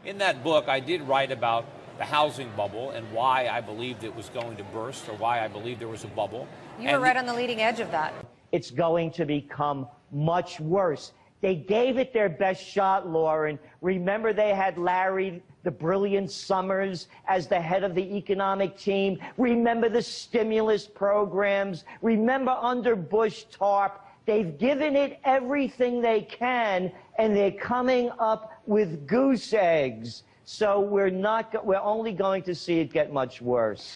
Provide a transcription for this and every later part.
In that book, I did write about the housing bubble and why I believed it was going to burst, or why I believed there was a bubble. You were right on the leading edge of that. It's going to become much worse. They gave it their best shot, Lauren. Remember, they had Larry, the brilliant Summers, as the head of the economic team. Remember the stimulus programs. Remember under Bush TARP. They've given it everything they can, and they're coming up with goose eggs. So we're only going to see it get much worse.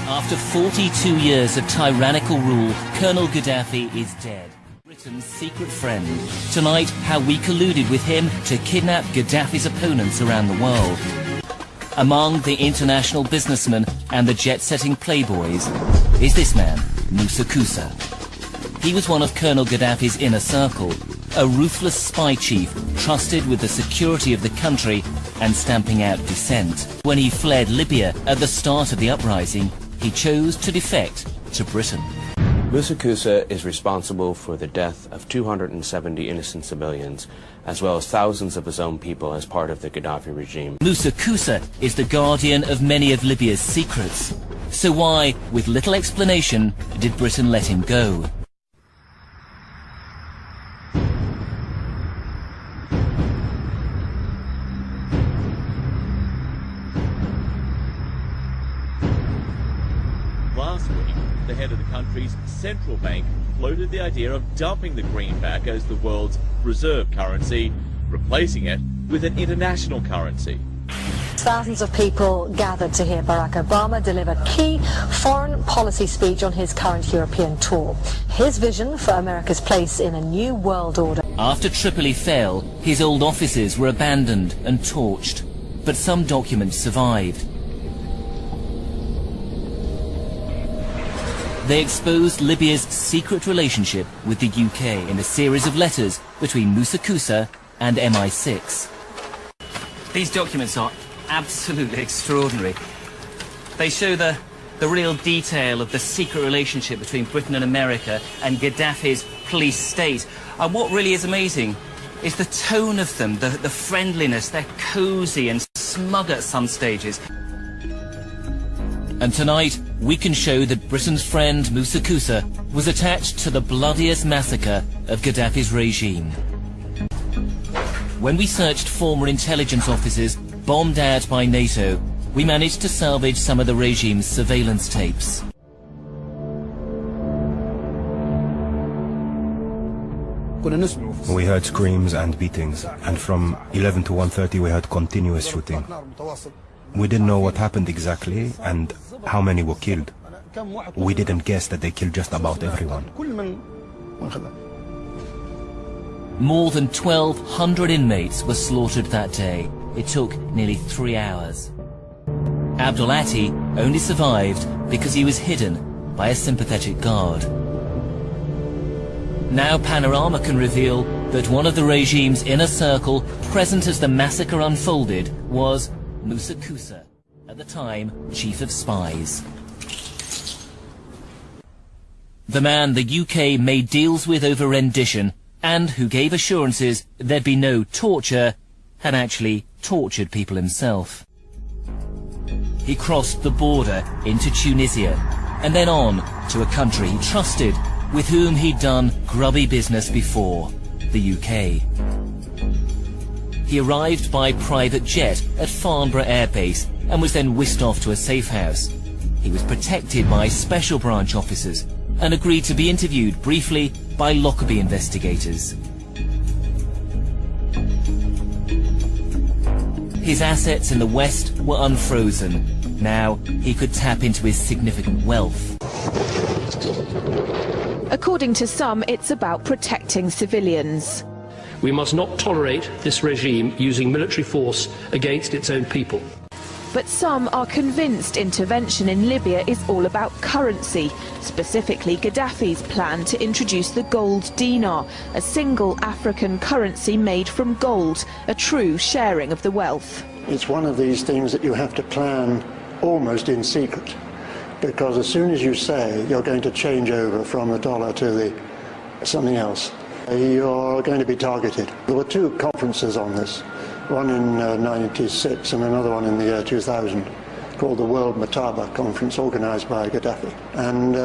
After 42 years of tyrannical rule, Colonel Gaddafi is dead. Britain's secret friend. Tonight, how we colluded with him to kidnap Gaddafi's opponents around the world. Among the international businessmen and the jet-setting playboys is this man, Musa Kusa. He was one of Colonel Gaddafi's inner circle, a ruthless spy chief trusted with the security of the country and stamping out dissent. When he fled Libya at the start of the uprising, he chose to defect to Britain. Musa Kusa is responsible for the death of 270 innocent civilians, as well as thousands of his own people as part of the Gaddafi regime. Musa Kusa is the guardian of many of Libya's secrets. So why, with little explanation, did Britain let him go? Last week, the head of the country's central bank floated the idea of dumping the greenback as the world's reserve currency, replacing it with an international currency. Thousands of people gathered to hear Barack Obama deliver key foreign policy speech on his current European tour. His vision for America's place in a new world order. After Tripoli fell, his old offices were abandoned and torched, but some documents survived. They exposed Libya's secret relationship with the UK in a series of letters between Musa Kusa and MI6. These documents are absolutely extraordinary. They show the real detail of the secret relationship between Britain and America and Gaddafi's police state. And what really is amazing is the tone of them, the friendliness. They're cosy and smug at some stages. And tonight, we can show that Britain's friend Musa Kusa was attached to the bloodiest massacre of Gaddafi's regime. When we searched former intelligence offices bombed out by NATO, we managed to salvage some of the regime's surveillance tapes. We heard screams and beatings, and from 11 to 1:30 we heard continuous shooting. We didn't know what happened exactly and how many were killed. We didn't guess that they killed just about everyone. More than 1,200 inmates were slaughtered that day. It took nearly 3 hours. Abdul Ati only survived because he was hidden by a sympathetic guard. Now Panorama can reveal that one of the regime's inner circle, present as the massacre unfolded, was Musa Kusa, at the time chief of spies. The man the UK made deals with over rendition, and who gave assurances there'd be no torture, had actually tortured people himself. He crossed the border into Tunisia, and then on to a country he trusted, with whom he'd done grubby business before, the UK. He arrived by private jet at Farnborough Air Base and was then whisked off to a safe house. He was protected by special branch officers and agreed to be interviewed briefly by Lockerbie investigators. His assets in the West were unfrozen. Now he could tap into his significant wealth. According to some, it's about protecting civilians. We must not tolerate this regime using military force against its own people. But some are convinced intervention in Libya is all about currency, specifically Gaddafi's plan to introduce the gold dinar, a single African currency made from gold, a true sharing of the wealth. It's one of these things that you have to plan almost in secret, because as soon as you say you're going to change over from the dollar to something else, you're going to be targeted. There were two conferences on this. one in 96 and another one in the year 2000, called the World Mataba Conference, organised by Gaddafi. And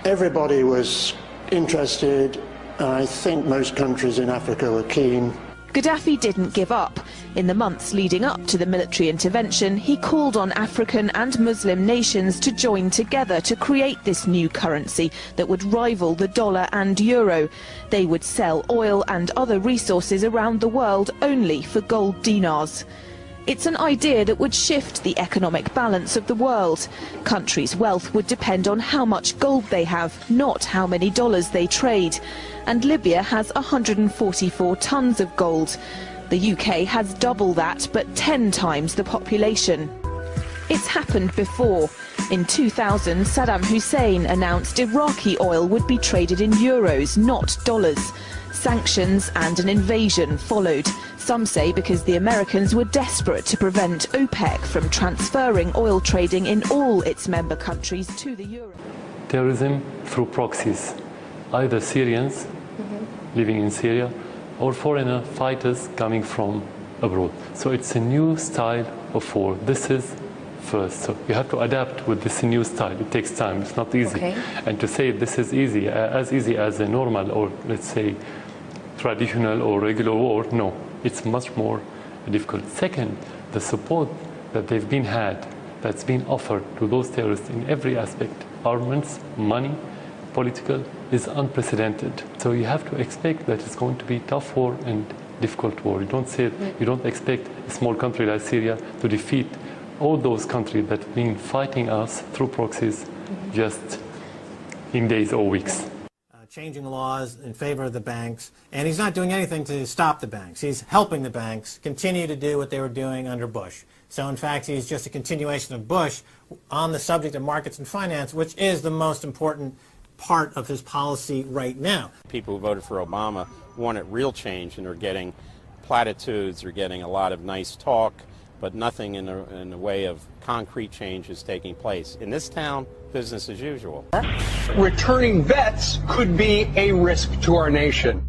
everybody was interested. I think most countries in Africa were keen. Gaddafi didn't give up. In the months leading up to the military intervention, he called on African and Muslim nations to join together to create this new currency that would rival the dollar and euro. They would sell oil and other resources around the world only for gold dinars. It's an idea that would shift the economic balance of the world. Countries' wealth would depend on how much gold they have, not how many dollars they trade. And Libya has 144 tons of gold. The UK has double that, but 10 times the population. It's happened before. In 2000, Saddam Hussein announced Iraqi oil would be traded in euros, not dollars. Sanctions and an invasion followed. Some say because the Americans were desperate to prevent OPEC from transferring oil trading in all its member countries to the euro. Terrorism through proxies, either Syrians living in Syria or foreigner fighters coming from abroad. So it's a new style of war. This is first. So you have to adapt with this new style. It takes time. It's not easy. Okay. And to say this is easy as a normal or let's say traditional or regular war, no. It's much more difficult. Second, the support that they've been had, that's been offered to those terrorists in every aspect, armaments, money, political, is unprecedented. So you have to expect that it's going to be tough war and difficult war. You don't expect a small country like Syria to defeat all those countries that have been fighting us through proxies just in days or weeks. Changing laws in favor of the banks, and he's not doing anything to stop the banks. He's helping the banks continue to do what they were doing under Bush. So in fact, he's just a continuation of Bush on the subject of markets and finance, which is the most important part of his policy right now. People who voted for Obama wanted real change, and are getting platitudes, are getting a lot of nice talk, but nothing in the way of concrete change is taking place. In this town, business as usual. Returning vets could be a risk to our nation.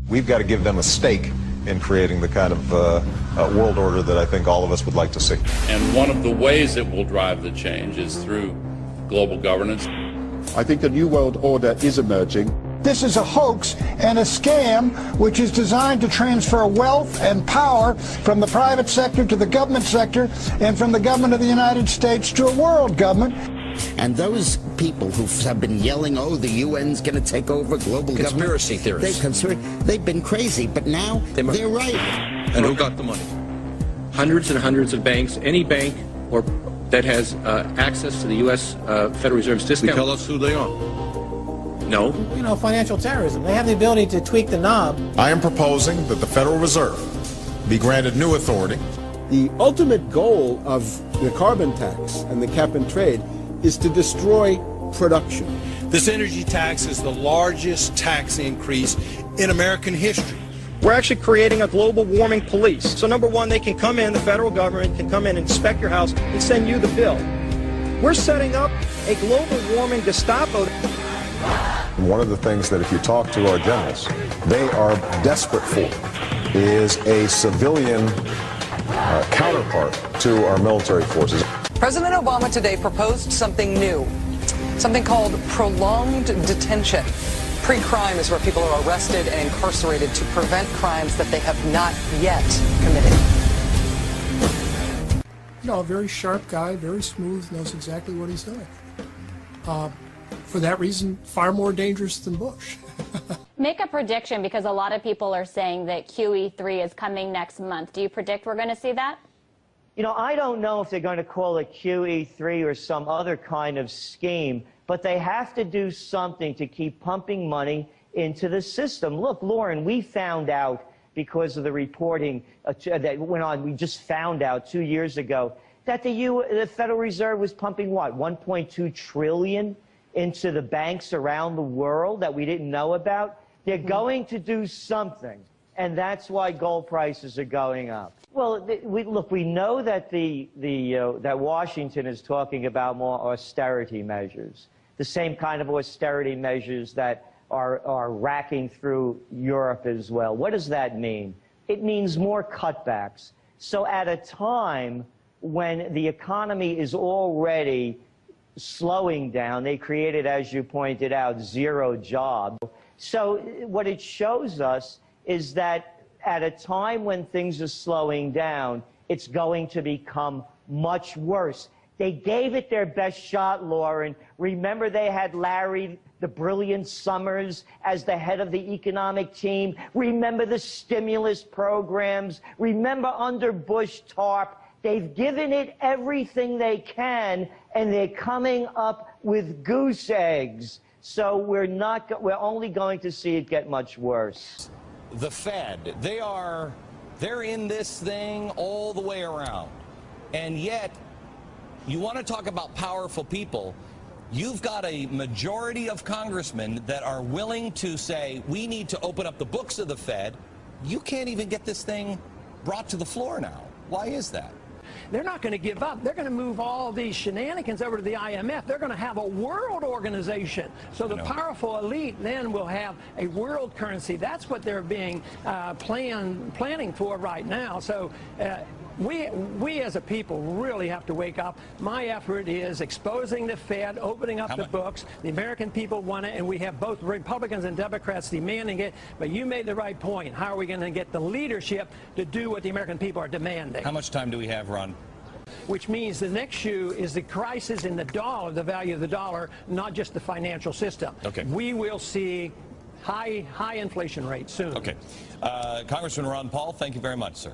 We've got to give them a stake in creating the kind of world order that I think all of us would like to see. And one of the ways it will drive the change is through global governance. I think a new world order is emerging. This is a hoax and a scam which is designed to transfer wealth and power from the private sector to the government sector and from the government of the United States to a world government. And those people who have been yelling, oh, the UN's going to take over global Conspiracy government. theorists. They've been crazy, but now they're right. And who got the money? Hundreds and hundreds of banks. Any bank or that has access to the U.S. Federal Reserve's discount. Tell us who they are. No. You know, financial terrorism. They have the ability to tweak the knob. I am proposing that the Federal Reserve be granted new authority. The ultimate goal of the carbon tax and the cap and trade is to destroy production. This energy tax is the largest tax increase in American history. We're actually creating a global warming police. So number one, they can come in, the federal government can come in and inspect your house and send you the bill. We're setting up a global warming Gestapo. One of the things that if you talk to our generals, they are desperate for is a civilian counterpart to our military forces. President Obama today proposed something new, something called prolonged detention. Pre-crime is where people are arrested and incarcerated to prevent crimes that they have not yet committed. You know, a very sharp guy, very smooth, knows exactly what he's doing. For that reason, far more dangerous than Bush. Make a prediction, because a lot of people are saying that QE3 is coming next month. Do you predict we're going to see that? You know, I don't know if they're going to call it QE3 or some other kind of scheme, but they have to do something to keep pumping money into the system. Look, Lauren, we found out because of the reporting that went on, we just found out 2 years ago that the Federal Reserve was pumping, what, $1.2 trillion into the banks around the world that we didn't know about. They're going to do something, and that's why gold prices are going up. Well, look, we know that that Washington is talking about more austerity measures, the same kind of austerity measures that are racking through Europe as well. What does that mean? it means more cutbacks. So at a time when the economy is already slowing down, they created, as you pointed out, 0 jobs. So what it shows us is that at a time when things are slowing down, it's going to become much worse. They gave it their best shot, Lauren. Remember, they had Larry the Brilliant Summers as the head of the economic team. Remember the stimulus programs. Remember under Bush TARP. They've given it everything they can, and they're coming up with goose eggs. So we're only going to see it get much worse. The Fed, they're in this thing all the way around. And yet, you want to talk about powerful people. You've got a majority of congressmen that are willing to say, we need to open up the books of the Fed. You can't even get this thing brought to the floor now. Why is that? They're not going to give up. They're going to move all these shenanigans over to the IMF. They're going to have a world organization. So the powerful elite then will have a world currency. That's what they're being planning for right now. So we as a people really have to wake up. My effort is exposing the Fed, opening up the books. The American people want it, and we have both Republicans and Democrats demanding it. But you made the right point. How are we going to get the leadership to do what the American people are demanding? How much time do we have, Ron? Which means the next shoe is the crisis in the dollar, the value of the dollar, not just the financial system. Okay. We will see high inflation rates soon. Okay. Congressman Ron Paul, thank you very much, sir.